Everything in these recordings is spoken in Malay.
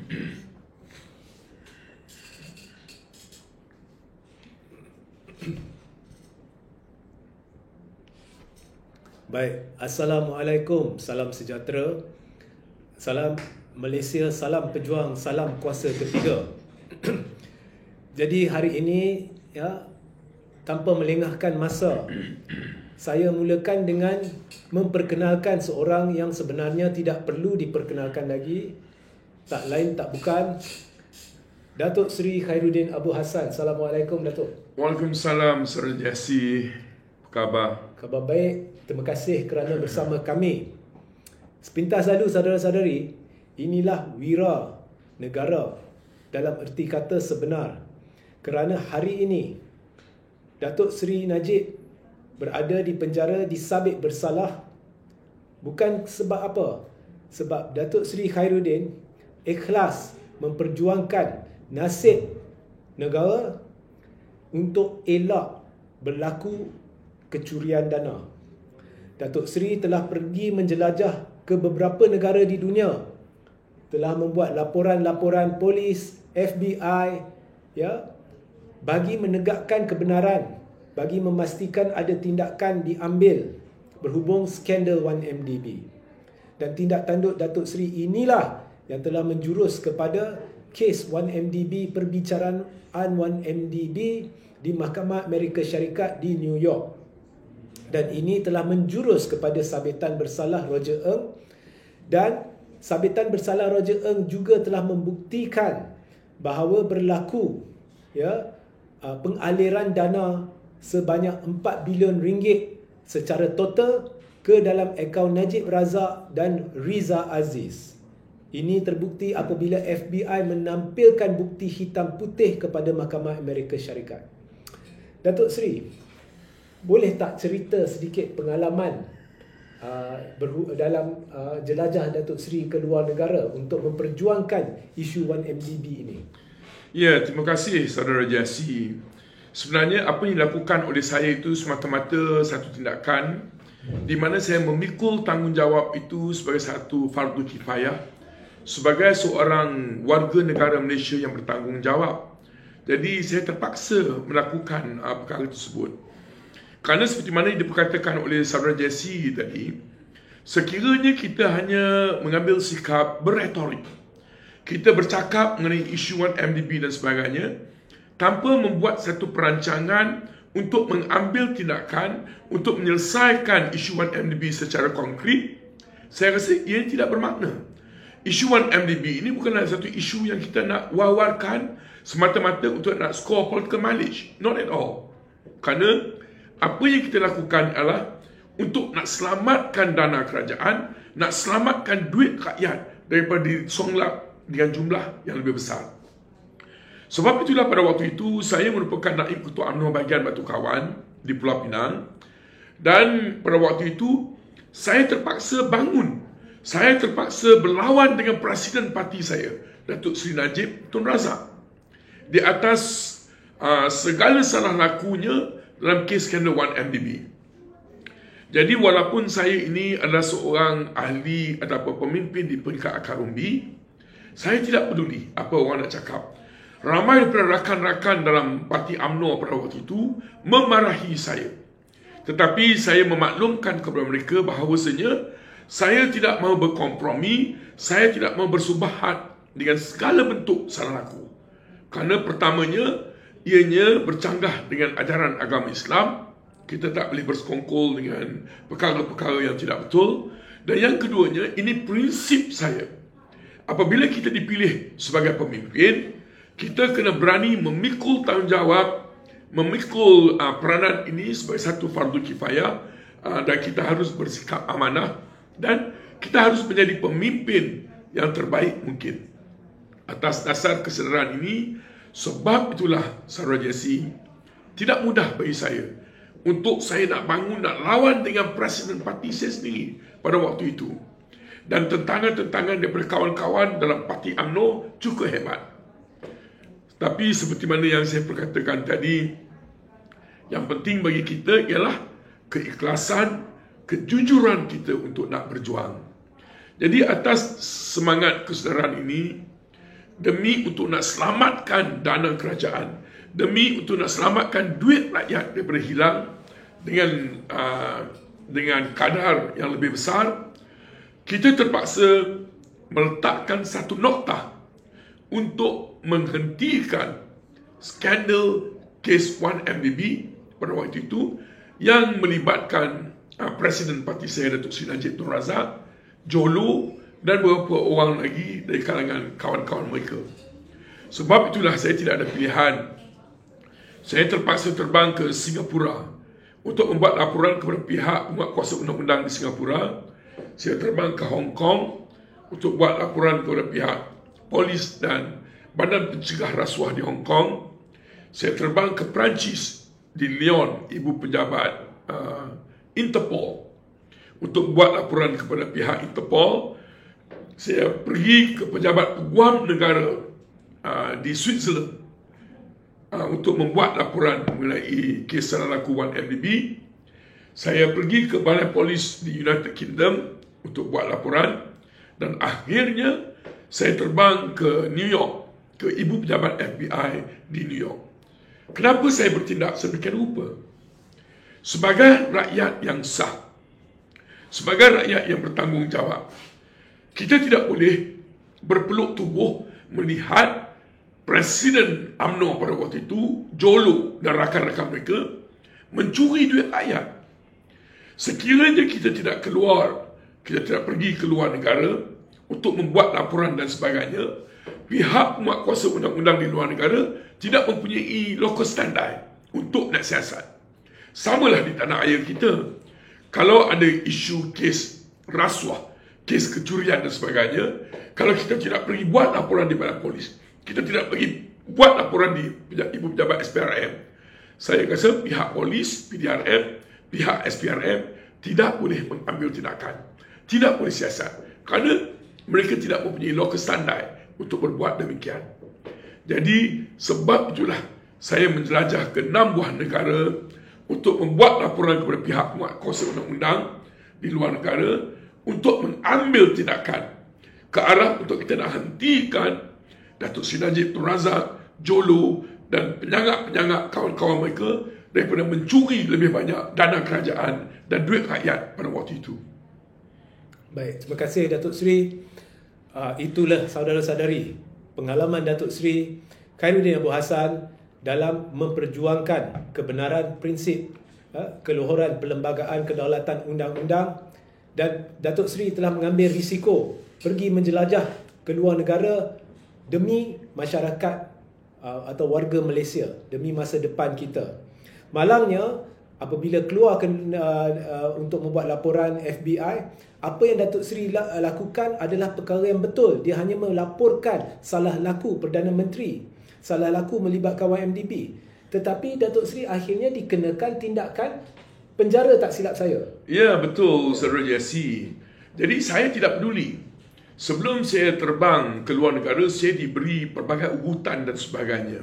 Baik, Assalamualaikum, salam sejahtera, salam Malaysia, salam pejuang, salam kuasa ketiga. Jadi hari ini, tanpa melengahkan masa, saya mulakan dengan memperkenalkan seorang yang sebenarnya tidak perlu diperkenalkan lagi. Tak lain tak bukan Datuk Seri Khairuddin Abu Hassan. Assalamualaikum, Datuk. Waalaikumsalam, Saudara Jesse. Apa khabar? Khabar baik. Terima kasih kerana bersama kami. Sepintas lalu, saudara-saudari, inilah wira negara dalam erti kata sebenar. Kerana hari ini, Datuk Seri Najib berada di penjara disabit bersalah. Bukan sebab apa? Sebab Datuk Seri Khairuddin ikhlas memperjuangkan nasib negara untuk elak berlaku kecurian dana. Datuk Seri telah pergi menjelajah ke beberapa negara di dunia, telah membuat laporan-laporan polis, FBI, bagi menegakkan kebenaran, bagi memastikan ada tindakan diambil berhubung skandal 1MDB. Dan tindak tanduk Datuk Seri inilah yang telah menjurus kepada kes 1MDB, perbicaraan 1MDB di Mahkamah Amerika Syarikat di New York. Dan ini telah menjurus kepada sabitan bersalah Roger Ng, dan sabitan bersalah Roger Ng juga telah membuktikan bahawa berlaku pengaliran dana sebanyak 4 bilion ringgit secara total ke dalam akaun Najib Razak dan Riza Aziz. Ini terbukti apabila FBI menampilkan bukti hitam putih kepada Mahkamah Amerika Syarikat. Datuk Seri, boleh tak cerita sedikit pengalaman dalam jelajah Datuk Seri ke luar negara untuk memperjuangkan isu 1MDB ini? Ya, terima kasih Saudara Jesse. Sebenarnya apa yang dilakukan oleh saya itu semata-mata satu tindakan di mana saya memikul tanggungjawab itu sebagai satu fardu kifayah, sebagai seorang warga negara Malaysia yang bertanggungjawab. Jadi saya terpaksa melakukan perkara tersebut. Kerana seperti mana yang diperkatakan oleh Saudara Jesse tadi, sekiranya kita hanya mengambil sikap berretorik, kita bercakap mengenai isu 1MDB dan sebagainya, tanpa membuat satu perancangan untuk mengambil tindakan untuk menyelesaikan isu 1MDB secara konkret, saya rasa ia tidak bermakna. Isu 1MDB ini bukanlah satu isu yang kita nak wawarkan semata-mata untuk nak score political mileage. Not at all. Kerana apa yang kita lakukan adalah untuk nak selamatkan dana kerajaan, nak selamatkan duit rakyat daripada disonglap dengan jumlah yang lebih besar. Sebab itulah pada waktu itu saya merupakan naib ketua UMNO bahagian Batu Kawan di Pulau Pinang, dan pada waktu itu saya terpaksa bangun, saya terpaksa berlawan dengan presiden parti saya, Datuk Seri Najib Tun Razak, di atas segala salah lakunya dalam kes skandal 1MDB. Jadi walaupun saya ini adalah seorang ahli ataupun pemimpin di peringkat akar umbi, saya tidak peduli apa orang nak cakap. Ramai daripada rakan-rakan dalam parti UMNO pada waktu itu memarahi saya. Tetapi saya memaklumkan kepada mereka bahawasanya saya tidak mahu berkompromi, saya tidak mahu bersubahat dengan segala bentuk salah laku. Kerana pertamanya, ianya bercanggah dengan ajaran agama Islam. Kita tak boleh bersekongkol dengan perkara-perkara yang tidak betul. Dan yang keduanya, ini prinsip saya. Apabila kita dipilih sebagai pemimpin, kita kena berani memikul tanggungjawab, memikul peranan ini sebagai satu fardu kifayah, dan kita harus bersikap amanah, dan kita harus menjadi pemimpin yang terbaik mungkin. Atas dasar kesedaran ini, sebab itulah Saudara Jesse, tidak mudah bagi saya untuk saya nak bangun, nak lawan dengan presiden parti saya sendiri pada waktu itu. Dan tentangan-tentangan daripada kawan-kawan dalam parti UMNO cukup hebat. Tapi seperti mana yang saya perkatakan tadi, yang penting bagi kita ialah keikhlasan, kejujuran kita untuk nak berjuang. Jadi atas semangat kesedaran ini, demi untuk nak selamatkan dana kerajaan, demi untuk nak selamatkan duit rakyat daripada hilang dengan kadar yang lebih besar, kita terpaksa meletakkan satu noktah untuk menghentikan skandal kes 1MDB pada waktu itu yang melibatkan Presiden Parti saya Datuk Seri Najib Tun Razak, Jolo dan beberapa orang lagi dari kalangan kawan-kawan mereka. Sebab itulah saya tidak ada pilihan. Saya terpaksa terbang ke Singapura untuk membuat laporan kepada pihak penguatkuasa undang-undang di Singapura. Saya terbang ke Hong Kong untuk buat laporan kepada pihak polis dan Badan Pencegah Rasuah di Hong Kong. Saya terbang ke Perancis di Lyon, ibu pejabat Interpol, untuk buat laporan kepada pihak Interpol. Saya pergi ke pejabat peguam negara di Switzerland untuk membuat laporan mengenai kes salah laku 1MDB. Saya pergi ke Balai Polis di United Kingdom untuk buat laporan. Dan akhirnya saya terbang ke New York, ke ibu pejabat FBI di New York. Kenapa saya bertindak sedemikian rupa? Sebagai rakyat yang sah, sebagai rakyat yang bertanggungjawab, kita tidak boleh berpeluk tubuh melihat Presiden UMNO pada waktu itu, Jolo dan rakan-rakan mereka mencuri duit rakyat. Sekiranya kita tidak keluar, kita tidak pergi ke luar negara untuk membuat laporan dan sebagainya, pihak penguatkuasa undang-undang di luar negara tidak mempunyai locus standi untuk nak siasat. Samalah di tanah air kita. Kalau ada isu kes rasuah, kes kecurian dan sebagainya, kalau kita tidak pergi buat laporan di Badan Polis, kita tidak pergi buat laporan di ibu pejabat SPRM, saya rasa pihak polis, PDRM, pihak SPRM tidak boleh mengambil tindakan, tidak boleh siasat, kerana mereka tidak mempunyai locus standi untuk berbuat demikian. Jadi sebab itulah saya menjelajah ke 6 buah negara untuk membuat laporan kepada pihak penguatkuasa undang-undang di luar negara untuk mengambil tindakan ke arah untuk kita nak hentikan Datuk Seri Najib Tun Razak, Jolo dan penyangak-penyangak kawan-kawan mereka daripada mencuri lebih banyak dana kerajaan dan duit rakyat pada waktu itu. Baik, terima kasih Datuk Seri. Itulah saudara-saudari pengalaman Datuk Seri Khairuddin Abu Hassan dalam memperjuangkan kebenaran prinsip keluhuran perlembagaan kedaulatan undang-undang, dan Datuk Seri telah mengambil risiko pergi menjelajah ke luar negara demi masyarakat atau warga Malaysia, demi masa depan kita. Malangnya apabila keluar untuk membuat laporan FBI, apa yang Datuk Seri lakukan adalah perkara yang betul. Dia hanya melaporkan salah laku Perdana Menteri, salah laku melibatkan 1MDB. Tetapi Datuk Seri akhirnya dikenakan tindakan penjara, tak silap saya. Ya, betul, Saudara Jesse. Jadi saya tidak peduli. Sebelum saya terbang ke luar negara, saya diberi pelbagai ugutan dan sebagainya.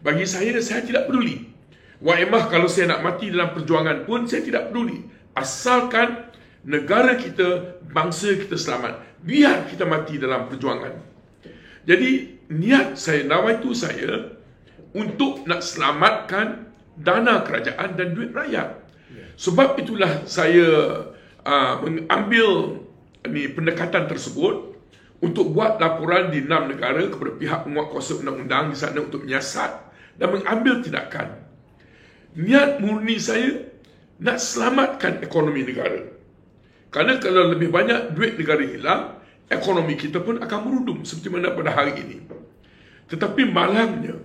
Bagi saya tidak peduli. Waimah kalau saya nak mati dalam perjuangan pun, saya tidak peduli. Asalkan negara kita, bangsa kita selamat. Biar kita mati dalam perjuangan. Jadi, niat saya, nawaitu saya untuk nak selamatkan dana kerajaan dan duit rakyat. Sebab itulah saya mengambil pendekatan tersebut untuk buat laporan di 6 negara kepada pihak penguatkuasa undang-undang di sana untuk menyiasat dan mengambil tindakan. Niat murni saya nak selamatkan ekonomi negara. Kerana kalau lebih banyak duit negara hilang, ekonomi kita pun akan merudum seperti mana pada hari ini. Tetapi malangnya,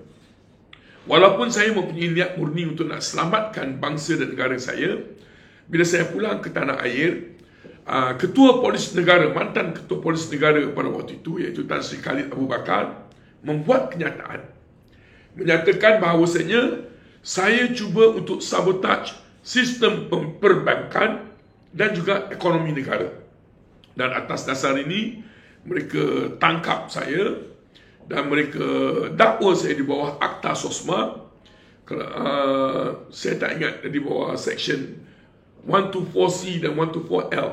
walaupun saya mempunyai niat murni untuk nak selamatkan bangsa dan negara saya, bila saya pulang ke tanah air, Ketua Polis Negara, mantan Ketua Polis Negara pada waktu itu, iaitu Tan Sri Khalid Abu Bakar, membuat kenyataan, menyatakan bahawasanya saya cuba untuk sabotaj sistem perbankan dan juga ekonomi negara. Dan atas dasar ini, mereka tangkap saya dan mereka dakwa saya di bawah Akta SOSMA. Saya tak ingat, di bawah Section 124C dan 124L.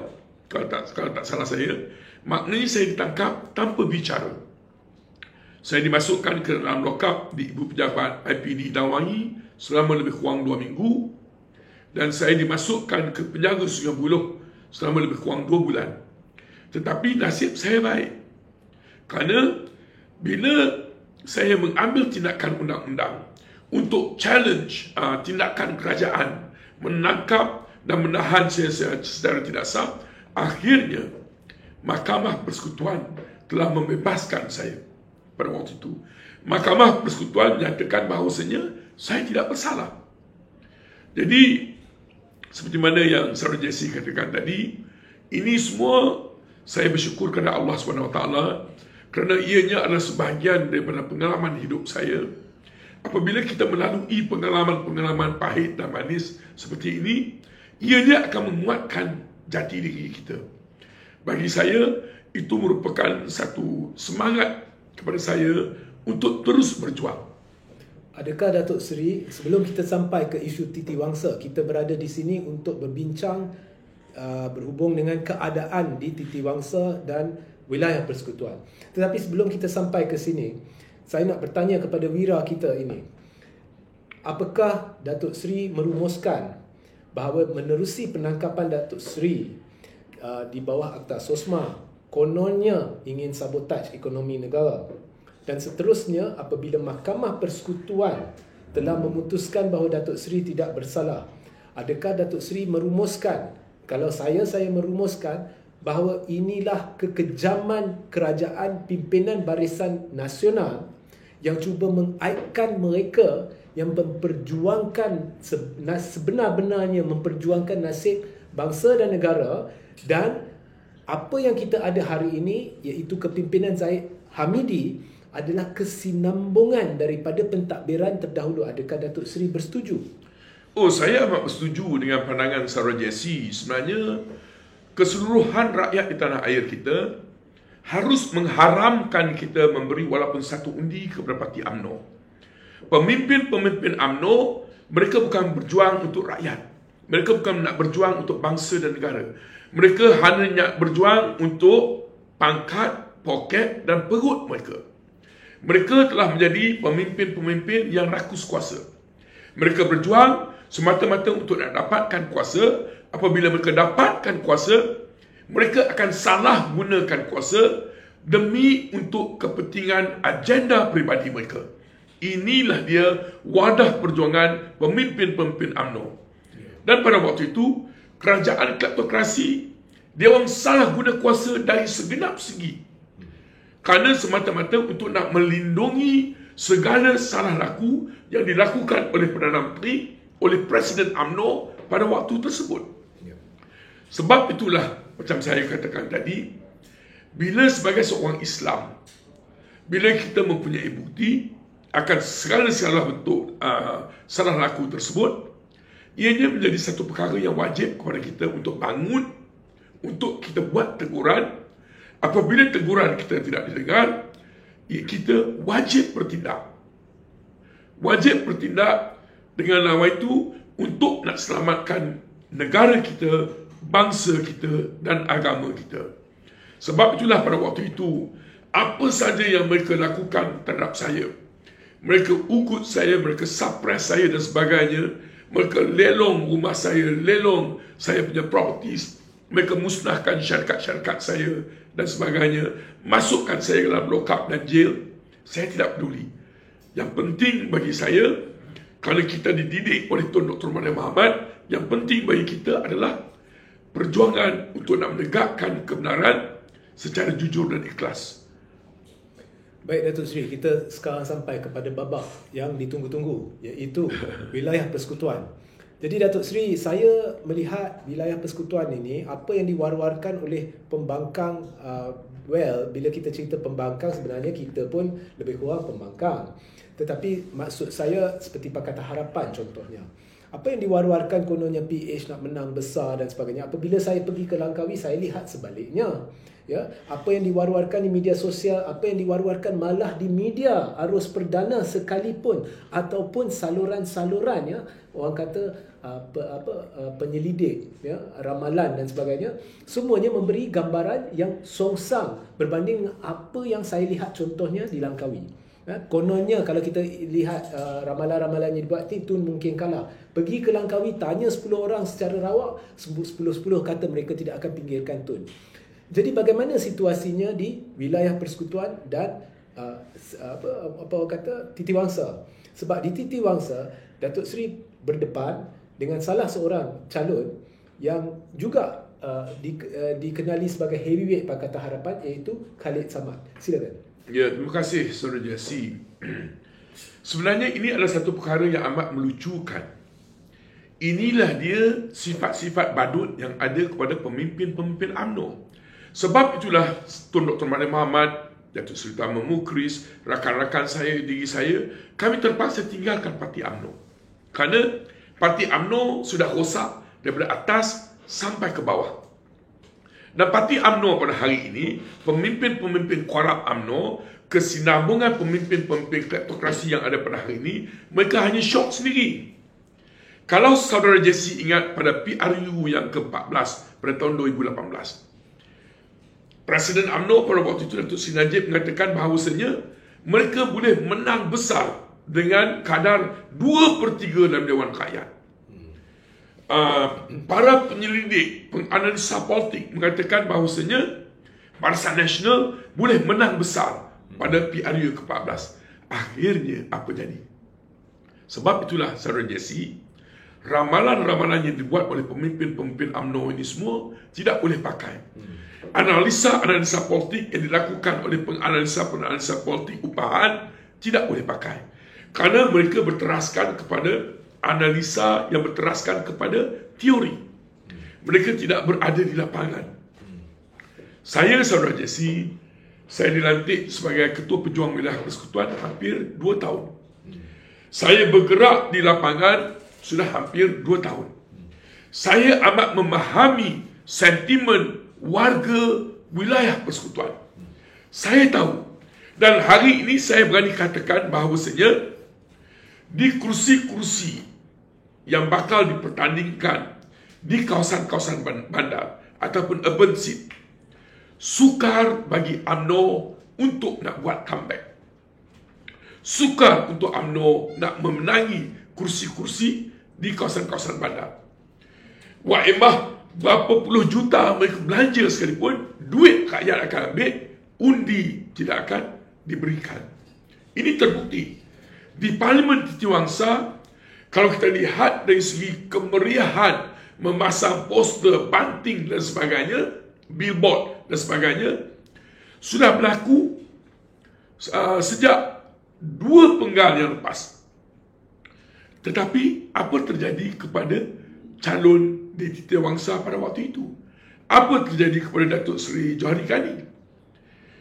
Kalau tak salah saya, maknanya saya ditangkap tanpa bicara. Saya dimasukkan ke dalam lokap di Ibu Pejabat IPD Dawangi selama lebih kurang 2 minggu. Dan saya dimasukkan ke penjara Sungai Buloh selama lebih kurang 2 bulan. Tetapi nasib saya baik. Kerana bila saya mengambil tindakan undang-undang untuk challenge tindakan kerajaan menangkap dan menahan saya secara tidak sah, akhirnya Mahkamah Persekutuan telah membebaskan saya pada waktu itu. Mahkamah Persekutuan menyatakan bahawasanya saya tidak bersalah. Jadi seperti mana yang Saudara Jesse katakan tadi, ini semua saya bersyukur kepada Allah SWT kerana ianya adalah sebahagian daripada pengalaman hidup saya. Apabila kita melalui pengalaman-pengalaman pahit dan manis seperti ini, ianya akan menguatkan jati diri kita. Bagi saya, itu merupakan satu semangat kepada saya untuk terus berjuang. Adakah Datuk Seri, sebelum kita sampai ke isu Titiwangsa, kita berada di sini untuk berbincang berhubung dengan keadaan di Titiwangsa dan wilayah persekutuan. Tetapi sebelum kita sampai ke sini, saya nak bertanya kepada wira kita ini. Apakah Datuk Seri merumuskan bahawa menerusi penangkapan Datuk Seri di bawah Akta Sosma, kononnya ingin sabotaj ekonomi negara? Dan seterusnya, apabila Mahkamah Persekutuan telah memutuskan bahawa Datuk Seri tidak bersalah, adakah Datuk Seri merumuskan, kalau saya merumuskan bahawa inilah kekejaman kerajaan pimpinan Barisan Nasional yang cuba mengaitkan mereka yang memperjuangkan sebenar-benarnya memperjuangkan nasib bangsa dan negara, dan apa yang kita ada hari ini iaitu kepimpinan Zahid Hamidi adalah kesinambungan daripada pentadbiran terdahulu. Adakah Datuk Seri bersetuju? Oh, saya amat bersetuju dengan pandangan Saudara Jesse. Sebenarnya keseluruhan rakyat di tanah air kita harus mengharamkan kita memberi walaupun satu undi kepada parti UMNO. Pemimpin-pemimpin UMNO, mereka bukan berjuang untuk rakyat. Mereka bukan nak berjuang untuk bangsa dan negara. Mereka hanya nak berjuang untuk pangkat, poket dan perut mereka. Mereka telah menjadi pemimpin-pemimpin yang rakus kuasa. Mereka berjuang semata-mata untuk nak dapatkan kuasa. Apabila mereka dapatkan kuasa, mereka akan salah gunakan kuasa demi untuk kepentingan agenda peribadi mereka. Inilah dia wadah perjuangan pemimpin-pemimpin UMNO. Dan pada waktu itu, kerajaan kleptokrasi, dia orang salah guna kuasa dari segenap segi. Kerana semata-mata untuk nak melindungi segala salah laku yang dilakukan oleh Perdana Menteri, oleh Presiden UMNO pada waktu tersebut. Sebab itulah, macam saya katakan tadi, bila sebagai seorang Islam, bila kita mempunyai bukti akan segala bentuk salah laku tersebut, ianya menjadi satu perkara yang wajib kepada kita untuk bangun, untuk kita buat teguran. Apabila teguran kita tidak didengar, kita wajib bertindak. Wajib bertindak dengan lawan itu untuk nak selamatkan negara kita, bangsa kita dan agama kita. Sebab itulah pada waktu itu, apa saja yang mereka lakukan terhadap saya, mereka ugut saya, mereka suppress saya dan sebagainya, mereka lelong rumah saya, lelong saya punya properties, mereka musnahkan syarikat-syarikat saya dan sebagainya, masukkan saya ke dalam lock-up dan jail, saya tidak peduli. Yang penting bagi saya, kalau kita dididik oleh Tun Dr. Mahathir Mohamad, yang penting bagi kita adalah perjuangan untuk nak menegakkan kebenaran secara jujur dan ikhlas. Baik Datuk Seri, kita sekarang sampai kepada babak yang ditunggu-tunggu, iaitu wilayah persekutuan. Jadi Datuk Seri, saya melihat wilayah persekutuan ini, apa yang diwar-warkan oleh pembangkang, bila kita cerita pembangkang, sebenarnya kita pun lebih kurang pembangkang. Tetapi maksud saya seperti Pakatan Harapan contohnya. Apa yang diwar-warkan kononnya PH nak menang besar dan sebagainya. Apabila saya pergi ke Langkawi, saya lihat sebaliknya. Ya, apa yang diwar-warkan di media sosial, apa yang diwar-warkan malah di media arus perdana sekalipun, ataupun saluran-saluran, ya, orang kata penyelidik, ya, ramalan dan sebagainya, semuanya memberi gambaran yang songsang berbanding apa yang saya lihat contohnya di Langkawi. Kononnya kalau kita lihat ramalan-ramalan yang dibuat ni, Tun mungkin kalah. Pergi ke Langkawi, tanya 10 orang secara rawak, 10 kata mereka tidak akan pinggirkan Tun. Jadi bagaimana situasinya di wilayah persekutuan dan apa orang kata Titiwangsa? Sebab di Titiwangsa, Datuk Seri berdepan dengan salah seorang calon yang juga dikenali sebagai heavyweight Pakatan Harapan, iaitu Khalid Samad. Silakan. Ya, terima kasih Saudara Jesse. Sebenarnya ini adalah satu perkara yang amat melucukan. Inilah dia sifat-sifat badut yang ada kepada pemimpin-pemimpin UMNO. Sebab itulah Tun Dr. Mahathir Mohamad, Datuk Seri Tharman Mukris, rakan-rakan saya, diri saya, kami terpaksa tinggalkan parti UMNO. Kerana parti UMNO sudah rosak daripada atas sampai ke bawah. Dan parti UMNO pada hari ini, pemimpin-pemimpin korup UMNO, kesinambungan pemimpin-pemimpin kleptokrasi yang ada pada hari ini, mereka hanya syok sendiri. Kalau Saudara Jesse ingat pada PRU yang ke-14 pada tahun 2018, Presiden UMNO pada waktu itu, Datuk Seri Najib, mengatakan bahawasanya mereka boleh menang besar dengan kadar 2/3 dalam Dewan Rakyat. Para penyelidik, penganalisa politik mengatakan bahawasanya Barisan Nasional boleh menang besar pada PRU ke-14. Akhirnya apa jadi? Sebab itulah Saudara Jesse, ramalan-ramalan yang dibuat oleh pemimpin-pemimpin UMNO ini semua tidak boleh pakai. Analisa-analisa politik yang dilakukan oleh penganalisa-penganalisa politik upahan tidak boleh pakai. Kerana mereka berteraskan kepada analisa yang berteraskan kepada teori. Mereka tidak berada di lapangan. Saya, Saudara Jesse, saya dilantik sebagai Ketua Pejuang Wilayah Persekutuan hampir 2 tahun. Saya bergerak di lapangan sudah hampir 2 tahun. Saya amat memahami sentimen warga wilayah persekutuan. Saya tahu, dan hari ini saya berani katakan bahawasanya di kursi-kursi yang bakal dipertandingkan di kawasan-kawasan bandar ataupun urban seat, sukar bagi UMNO untuk nak buat comeback. Sukar untuk UMNO nak memenangi kursi-kursi di kawasan-kawasan bandar. Wak Embah, berapa puluh juta mereka belanja sekalipun, duit rakyat akan ambil, undi tidak akan diberikan. Ini terbukti. Di Parlimen Titiwangsa, kalau kita lihat dari segi kemeriahan, memasang poster, banting dan sebagainya, billboard dan sebagainya, sudah berlaku sejak 2 penggal yang lepas. Tetapi apa terjadi kepada calon di Titiwangsa pada waktu itu? Apa terjadi kepada Datuk Seri Johari Kani?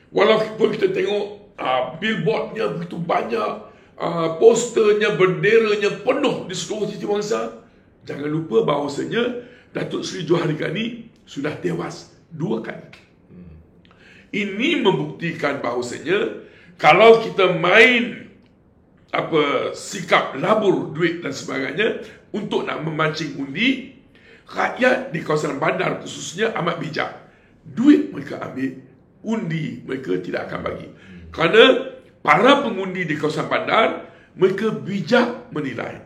Walaupun kita tengok billboardnya begitu banyak, posternya, benderanya penuh di seluruh Titiwangsa, jangan lupa bahawasanya Datuk Seri Johari Kani sudah tewas 2 kali. Ini membuktikan bahawasanya kalau kita main sikap labur duit dan sebagainya untuk nak memancing undi, rakyat di kawasan bandar khususnya amat bijak. Duit mereka ambil, undi mereka tidak akan bagi. Kerana para pengundi di kawasan bandar, mereka bijak menilai.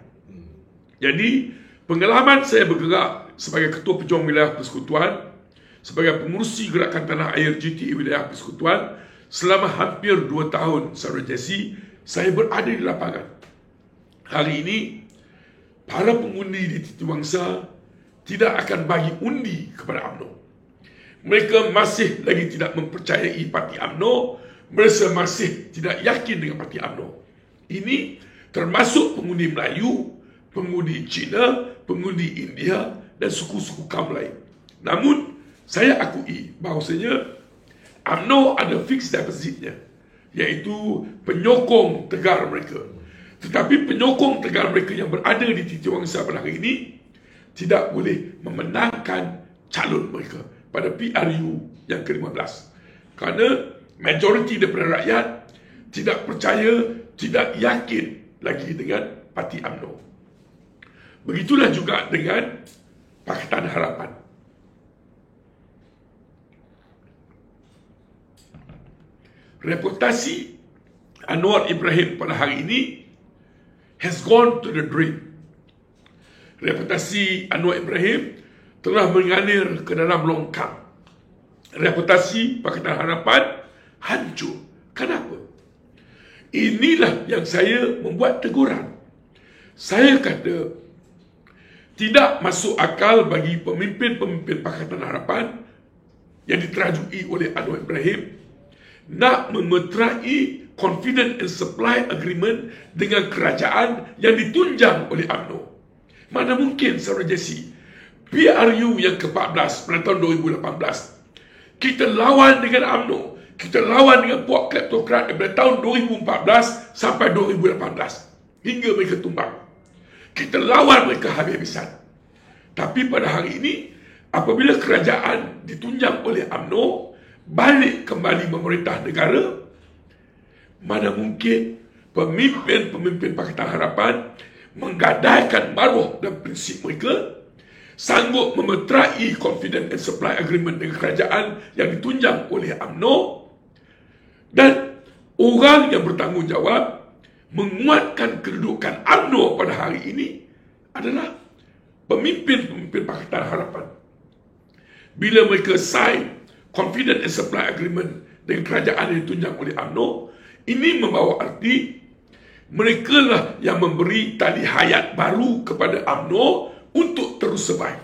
Jadi, pengalaman saya bergerak sebagai Ketua Pejuang Wilayah Persekutuan, sebagai pengurusi Gerakan Tanah Air GTE Wilayah Persekutuan, selama hampir 2 tahun, Saudara Jesse, saya berada di lapangan. Hari ini, para pengundi di Titiwangsa tidak akan bagi undi kepada UMNO. Mereka masih lagi tidak mempercayai parti UMNO. Mereka masih tidak yakin dengan parti UMNO. Ini termasuk pengundi Melayu, pengundi Cina, pengundi India dan suku-suku kaum lain. Namun, saya akui bahawasanya UMNO ada fixed depositnya, iaitu penyokong tegar mereka. Tetapi penyokong tegar mereka yang berada di Titiwangsa pada hari ini tidak boleh memenangkan calon mereka pada PRU yang ke-15. Kerana majoriti daripada rakyat tidak percaya, tidak yakin lagi dengan Parti UMNO. Begitulah juga dengan Pakatan Harapan. Reputasi Anwar Ibrahim pada hari ini has gone to the drain. Reputasi Anwar Ibrahim telah mengalir ke dalam longkang. Reputasi Pakatan Harapan hancur. Kenapa? Inilah yang saya membuat teguran. Saya kata, tidak masuk akal bagi pemimpin-pemimpin Pakatan Harapan yang diterajui oleh Anwar Ibrahim nak memeterai confidence and supply agreement dengan kerajaan yang ditunjang oleh UMNO. Mana mungkin, Saudara Jesse, PRU yang ke-14 pada tahun 2018, kita lawan dengan UMNO, kita lawan dengan puak kleptokrat daripada tahun 2014 sampai 2018 hingga mereka tumbang. Kita lawan mereka habis-habisan. Tapi pada hari ini, apabila kerajaan ditunjang oleh UMNO balik kembali memerintah negara, mana mungkin pemimpin-pemimpin Pakatan Harapan menggadaikan maruah dan prinsip mereka, sanggup memeterai confidence and supply agreement dengan kerajaan yang ditunjang oleh UMNO, dan orang yang bertanggungjawab menguatkan kedudukan UMNO pada hari ini adalah pemimpin-pemimpin Pakatan Harapan. Bila mereka sign confidence and supply agreement dengan kerajaan yang ditunjang oleh UMNO, ini membawa arti mereka lah yang memberi tali hayat baru kepada UMNO untuk terus survive.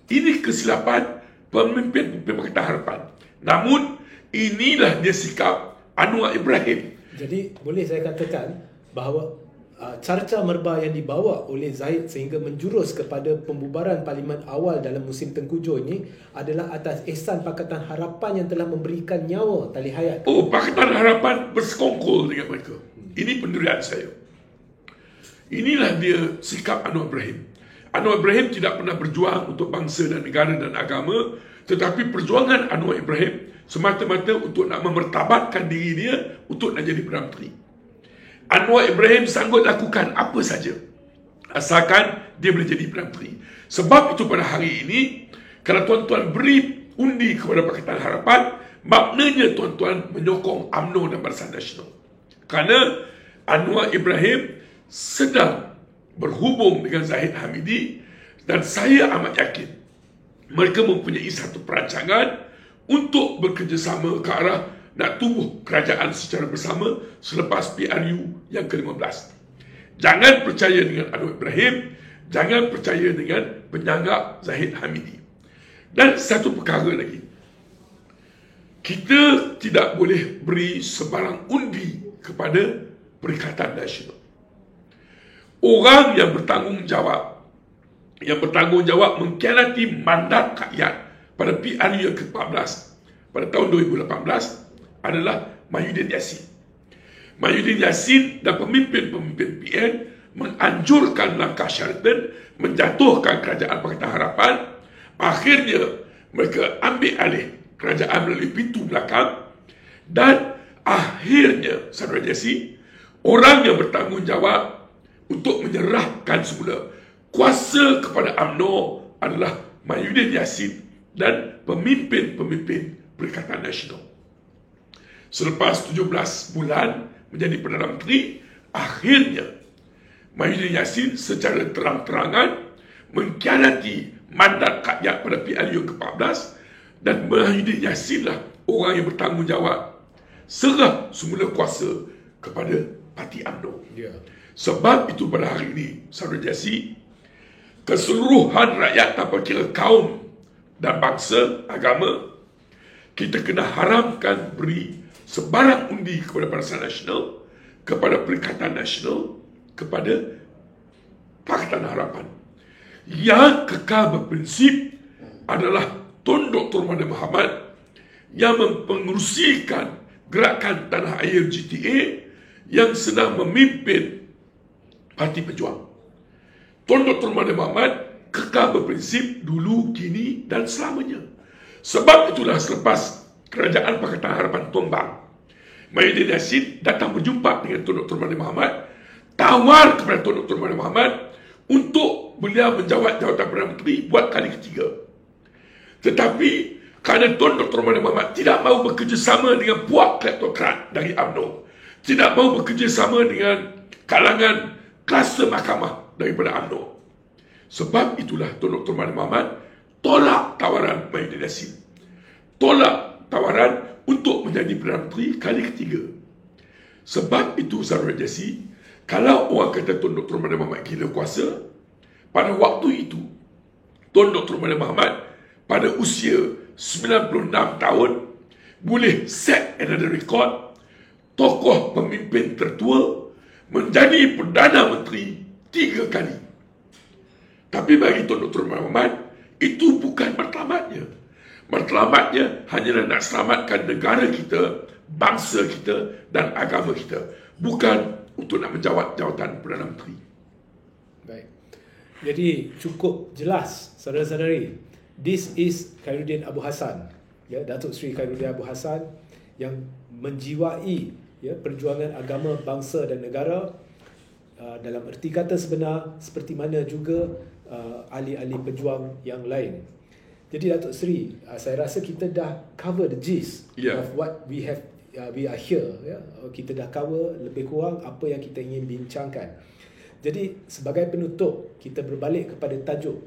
Ini kesilapan pemimpin-pemimpin Pakatan Harapan. Namun, inilah dia sikap Anwar Ibrahim. Jadi, boleh saya katakan bahawa carca merba yang dibawa oleh Zahid sehingga menjurus kepada pembubaran Parlimen awal dalam musim tengkujuh ini adalah atas ihsan Pakatan Harapan yang telah memberikan nyawa tali hayat. Oh, Pakatan Harapan bersekongkol dengan mereka. Ini pendirian saya. Inilah dia sikap Anwar Ibrahim. Anwar Ibrahim tidak pernah berjuang untuk bangsa dan negara dan agama, tetapi perjuangan Anwar Ibrahim semata-mata untuk nak memertabatkan diri dia untuk nak jadi Perdana Menteri. Anwar Ibrahim sanggup lakukan apa saja asalkan dia boleh jadi Perdana Menteri. Sebab itu pada hari ini, kalau tuan-tuan beri undi kepada Pakatan Harapan, maknanya tuan-tuan menyokong UMNO dan Barisan Nasional. Kerana Anwar Ibrahim sedang berhubung dengan Zahid Hamidi, dan saya amat yakin mereka mempunyai satu perancangan untuk bekerjasama ke arah nak tubuh kerajaan secara bersama selepas PRU yang ke-15. Jangan percaya dengan Anwar Ibrahim, jangan percaya dengan penyanggap Zahid Hamidi. Dan satu perkara lagi, kita tidak boleh beri sebarang undi kepada Perikatan Nasional. Orang yang bertanggungjawab mengkhianati mandat rakyat pada PRU yang ke-14 pada tahun 2018 adalah Mahyudin Yassin. Mahyudin Yassin dan pemimpin-pemimpin PN menganjurkan langkah Sheraton menjatuhkan kerajaan Pakatan Harapan. Akhirnya mereka ambil alih kerajaan melalui pintu belakang, dan akhirnya, Saudara Jesse, orang yang bertanggungjawab untuk menyerahkan semula kuasa kepada UMNO adalah Mahyudin Yassin dan pemimpin-pemimpin Perikatan Nasional. Selepas 17 bulan menjadi Perdana Menteri, akhirnya Mahyudin Yassin secara terang-terangan mengkhianati mandat rakyat pada PRU ke-14, dan Mahyudin Yassin lah orang yang bertanggungjawab serah semula kuasa kepada Parti UMNO. Sebab itu pada hari ini, Saudara Jesse, keseluruhan rakyat tanpa kira kaum dan bangsa, agama, kita kena haramkan beri sebarang undi kepada Barisan Nasional, kepada Perikatan Nasional, kepada Pakatan Harapan. Yang kekal berprinsip adalah Tun Dr. Mahathir Mohamad yang mempengerusikan gerakan tanah air GTA yang sedang memimpin Parti Pejuang. Tun Dr. Mahathir Mohamad kekal berprinsip dulu, kini dan selamanya. Sebab itulah selepas Kerajaan Pakatan Harapan tumbang. Mahyudin Yassin datang berjumpa dengan Tun Dr. Mahathir Mohamad, tawar kepada Tun Dr. Mahathir Mohamad untuk beliau menjawat jawatan Perdana Menteri buat kali ketiga. Tetapi kerana Tun Dr. Mahathir Mohamad tidak mahu bekerjasama dengan puak kleptokrat dari UMNO, tidak mahu bekerjasama dengan kalangan kluster mahkamah daripada UMNO. Sebab itulah Tun Dr. Mahathir Mohamad tolak tawaran Mahyudin Yassin, tolak tawaran untuk menjadi Perdana Menteri kali ketiga. Sebab itu saudara Jesse, kalau orang kata Tun Dr. Mahathir Mohamad gila kuasa, pada waktu itu Tun Dr. Mahathir Mohamad pada usia 96 tahun boleh set another record, tokoh pemimpin tertua menjadi Perdana Menteri 3 kali. Tapi bagi Tun Dr. Mahathir Mohamad, itu bukan matlamatnya. Matlamatnya hanyalah nak selamatkan negara kita, bangsa kita dan agama kita, bukan untuk nak menjawat jawatan Perdana Menteri. Baik. Jadi cukup jelas, saudara-saudari. This is Khairuddin Abu Hassan, ya, Datuk Seri Khairuddin Abu Hassan, yang menjiwai, ya, perjuangan agama, bangsa dan negara dalam erti kata sebenar, seperti mana juga ahli-ahli pejuang yang lain. Jadi Datuk Seri, saya rasa kita dah cover the gist of what we have, we are here, ya. Kita dah cover lebih kurang apa yang kita ingin bincangkan. Jadi sebagai penutup, kita berbalik kepada tajuk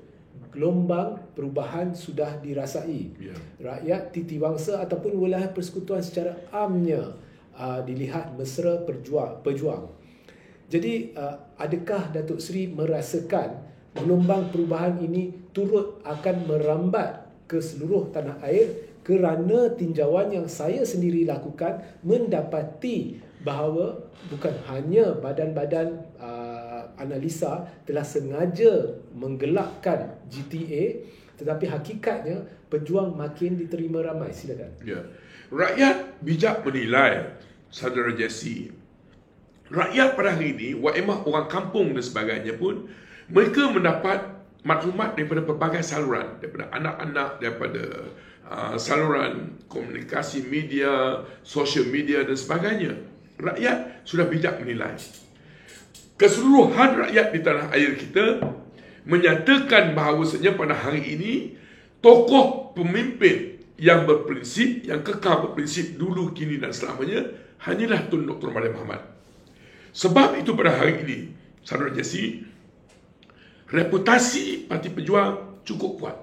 gelombang perubahan sudah dirasai. Rakyat titiwangsa ataupun wilayah persekutuan secara amnya dilihat mesra pejuang. Jadi adakah Datuk Seri merasakan gelombang perubahan ini turut akan merambat ke seluruh tanah air kerana tinjauan yang saya sendiri lakukan mendapati bahawa bukan hanya badan-badan analisa telah sengaja menggelakkan GTA, tetapi hakikatnya pejuang makin diterima ramai. Silakan. Ya. Rakyat bijak menilai, saudara Jesse. Rakyat pada hari ini, emah orang kampung dan sebagainya pun, mereka mendapat maklumat daripada pelbagai saluran, daripada anak-anak, daripada saluran komunikasi media, social media dan sebagainya. Rakyat sudah bijak menilai. Keseluruhan rakyat di tanah air kita menyatakan bahawasanya pada hari ini tokoh pemimpin yang berprinsip, yang kekal berprinsip dulu, kini dan selamanya hanyalah Tun Dr. Mahathir Mohamad. Sebab itu pada hari ini, saudara Jesse, reputasi Parti Pejuang cukup kuat,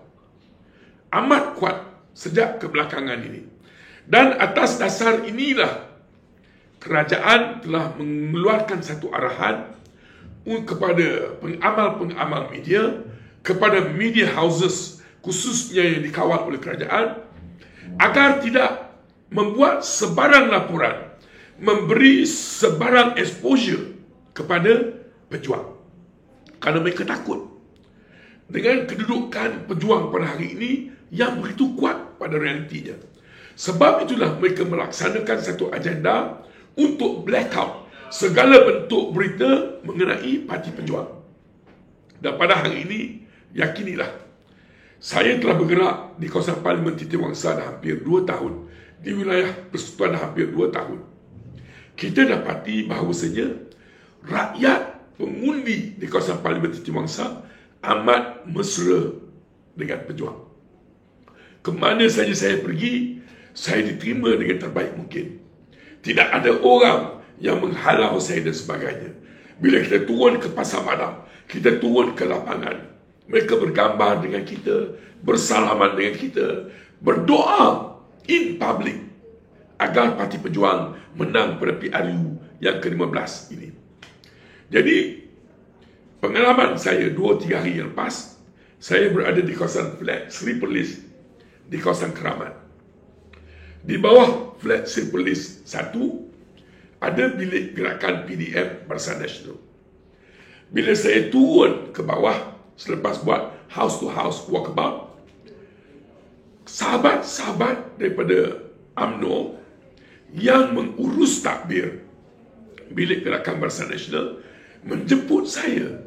amat kuat sejak kebelakangan ini. Dan atas dasar inilah kerajaan telah mengeluarkan satu arahan kepada pengamal-pengamal media, kepada media houses khususnya yang dikawal oleh kerajaan, agar tidak membuat sebarang laporan, memberi sebarang exposure kepada pejuang. Kerana mereka takut dengan kedudukan pejuang pada hari ini yang begitu kuat pada realitinya. Sebab itulah mereka melaksanakan satu agenda untuk blackout segala bentuk berita mengenai Parti Pejuang. Dan pada hari ini, yakinilah, saya telah bergerak di kawasan Parlimen Titiwangsa dah hampir 2 tahun, di wilayah persekutuan dah hampir 2 tahun. Kita dapati bahawasanya rakyat pengundi di kawasan Parlimen Titiwangsa amat mesra dengan pejuang. Kemana saja saya pergi, saya diterima dengan terbaik mungkin. Tidak ada orang yang menghalau saya dan sebagainya. Bila kita turun ke pasar malam, kita turun ke lapangan, mereka bergambar dengan kita, bersalaman dengan kita, berdoa in public agar Parti Pejuang menang pada PRU yang ke-15 ini. Jadi, pengalaman saya 2-3 hari yang lepas, saya berada di kawasan flat Sri Perlis, di kawasan Keramat. Di bawah flat Sri Perlis 1, ada bilik gerakan PDM Barisan Nasional. Bila saya turun ke bawah, selepas buat house to house walkabout, sahabat-sahabat daripada UMNO yang mengurus takbir bilik gerakan Barisan Nasional menjemput saya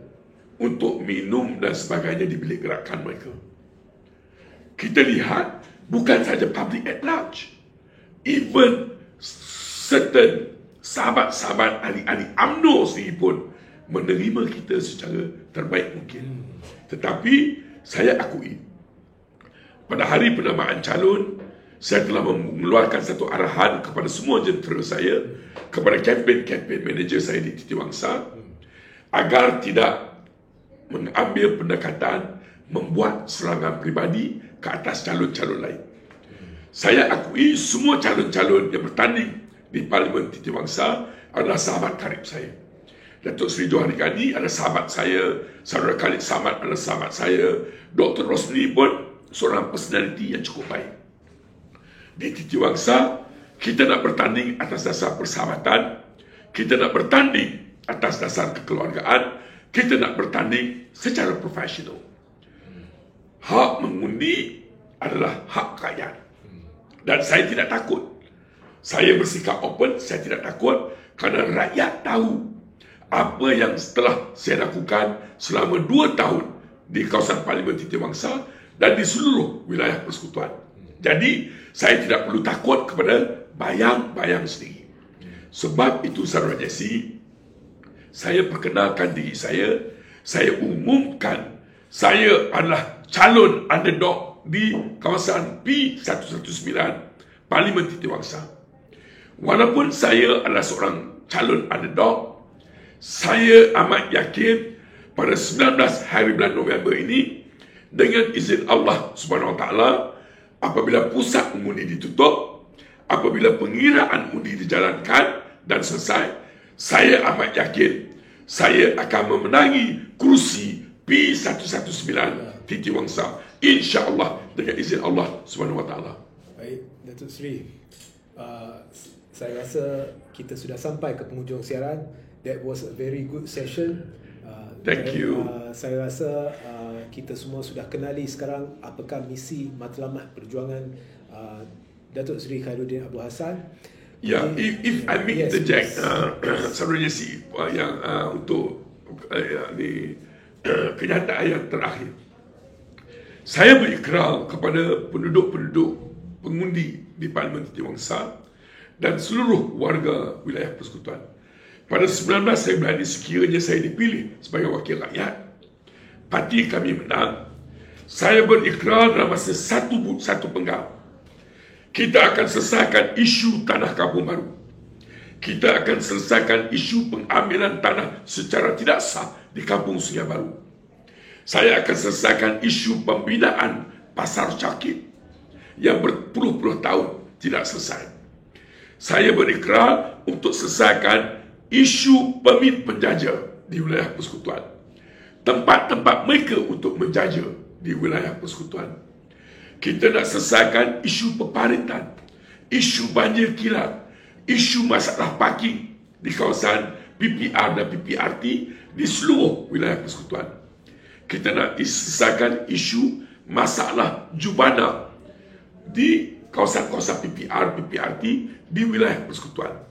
untuk minum dan sebagainya di bilik gerakan mereka. Kita lihat bukan saja public at large, even certain sahabat-sahabat ahli-ahli UMNO sendiri pun menerima kita secara terbaik mungkin. Tetapi saya akui, pada hari penamaan calon, saya telah mengeluarkan satu arahan kepada semua jentera saya, kepada kempen manager saya di Titiwangsa, agar tidak mengambil pendekatan membuat serangan peribadi ke atas calon-calon lain. Saya akui semua calon-calon yang bertanding di Parlimen Titiwangsa adalah sahabat karib saya. Datuk Seri Johari Ghani adalah sahabat saya, Saudara Khalid Samad adalah sahabat saya, Dr. Rosni pun seorang personality yang cukup baik. Di Titiwangsa, kita nak bertanding atas dasar persahabatan, kita nak bertanding atas dasar kekeluargaan, kita nak bertanding secara profesional. Hak mengundi adalah hak rakyat. Dan saya tidak takut. Saya bersikap open, saya tidak takut kerana rakyat tahu apa yang telah saya lakukan selama 2 tahun di kawasan Parlimen Titiwangsa dan di seluruh wilayah persekutuan. Jadi, saya tidak perlu takut kepada bayang-bayang sendiri. Sebab itu, Saudara Jesse, saya perkenalkan diri saya umumkan saya adalah calon underdog di kawasan P119 Parlimen Titiwangsa. Walaupun saya adalah seorang calon underdog, saya amat yakin pada 19 hari bulan November ini, dengan izin Allah Subhanahu Wa Taala, apabila pusat mengundi ditutup, apabila pengiraan undi dijalankan dan selesai, saya amat yakin saya akan memenangi kerusi P119 Titiwangsa, insya-Allah, dengan izin Allah Subhanahu Wa Taala. Baik, Datuk Seri, saya rasa kita sudah sampai ke penghujung siaran. That was a very good session. Thank you. Saya rasa kita semua sudah kenali sekarang apakah misi matlamat perjuangan Datuk Seri Khairuddin Abdul Hassan. Ya, if I may interject, Saudara Jesse, yang untuk di kenyataan yang terakhir, saya berikrar kepada penduduk-penduduk pengundi di Parlimen Titiwangsa dan seluruh warga wilayah persekutuan. Pada 19 Februari, sekiranya saya dipilih sebagai wakil rakyat, parti kami menang, saya berikrar dalam masa satu penggal, kita akan selesaikan isu tanah kampung baru. Kita akan selesaikan isu pengambilan tanah secara tidak sah di kampung Sungai Baru. Saya akan selesaikan isu pembinaan pasar cakit yang berpuluh-puluh tahun tidak selesai. Saya berikrar untuk selesaikan isu permit penjaja di wilayah persekutuan, tempat-tempat mereka untuk menjaja di wilayah persekutuan. Kita nak selesaikan isu peparitan, isu banjir kilat, isu masalah parking di kawasan PPR dan PPRT di seluruh wilayah persekutuan. Kita nak selesaikan isu masalah jubana di kawasan-kawasan PPR, PPRT di wilayah persekutuan.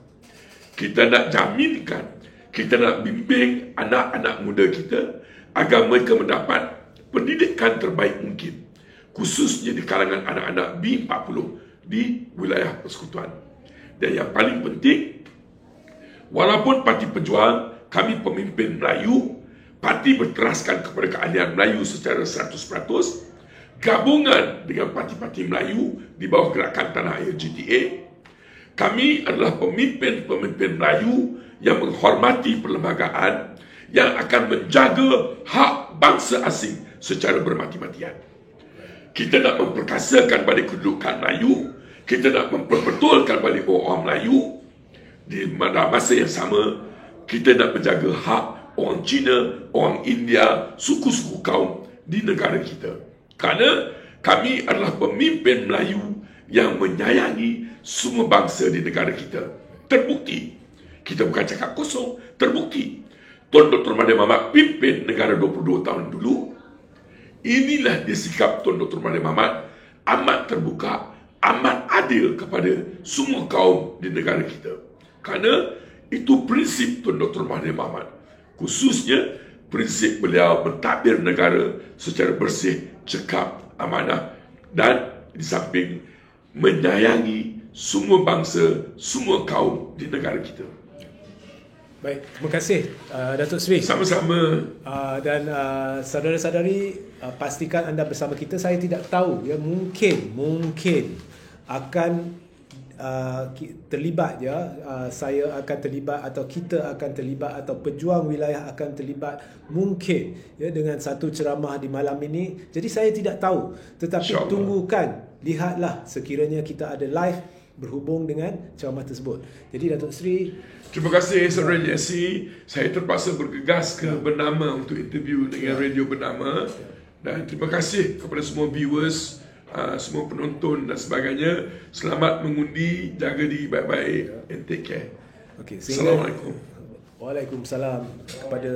Kita nak jaminkan, kita nak bimbing anak-anak muda kita agar mereka mendapat pendidikan terbaik mungkin, khususnya di kalangan anak-anak B40 di wilayah persekutuan. Dan yang paling penting, walaupun Parti Pejuang, kami pemimpin Melayu, parti berteraskan kepada keahlian Melayu secara 100%, gabungan dengan parti-parti Melayu di bawah gerakan Tanah Air GTA, kami adalah pemimpin-pemimpin Melayu yang menghormati perlembagaan, yang akan menjaga hak bangsa asing secara bermati-matian. Kita nak memperkasakan balik kedudukan Melayu, kita nak memperbetulkan balik orang Melayu. Di masa yang sama, kita nak menjaga hak orang Cina, orang India, suku-suku kaum di negara kita. Kerana kami adalah pemimpin Melayu yang menyayangi semua bangsa di negara kita. Terbukti, kita bukan cakap kosong, terbukti. Tuan Dr. Mahathir Mohamad pimpin negara 22 tahun dulu. Inilah dia sikap Tuan Dr. Mahathir Mohamad, amat terbuka, amat adil kepada semua kaum di negara kita. Kerana itu prinsip Tuan Dr. Mahathir Mohamad. Khususnya prinsip beliau mentadbir negara secara bersih, cekap, amanah dan di samping menyayangi semua bangsa, semua kaum di negara kita. Baik, terima kasih Datuk Seri. Sama-sama. Dan saudara-saudari, pastikan anda bersama kita. Saya tidak tahu, ya, mungkin akan terlibat, ya, saya akan terlibat atau kita akan terlibat atau pejuang wilayah akan terlibat mungkin, ya, dengan satu ceramah di malam ini. Jadi saya tidak tahu, tetapi tunggukan, lihatlah sekiranya kita ada live berhubung dengan ceramah tersebut. Jadi Datuk Seri, terima kasih Saudara Jesse. Saya terpaksa bergegas ke Bernama untuk interview dengan Radio Bernama. Dan terima kasih kepada semua viewers, semua penonton dan sebagainya. Selamat mengundi, jaga diri baik-baik and take care. okay, Assalamualaikum. Waalaikumsalam kepada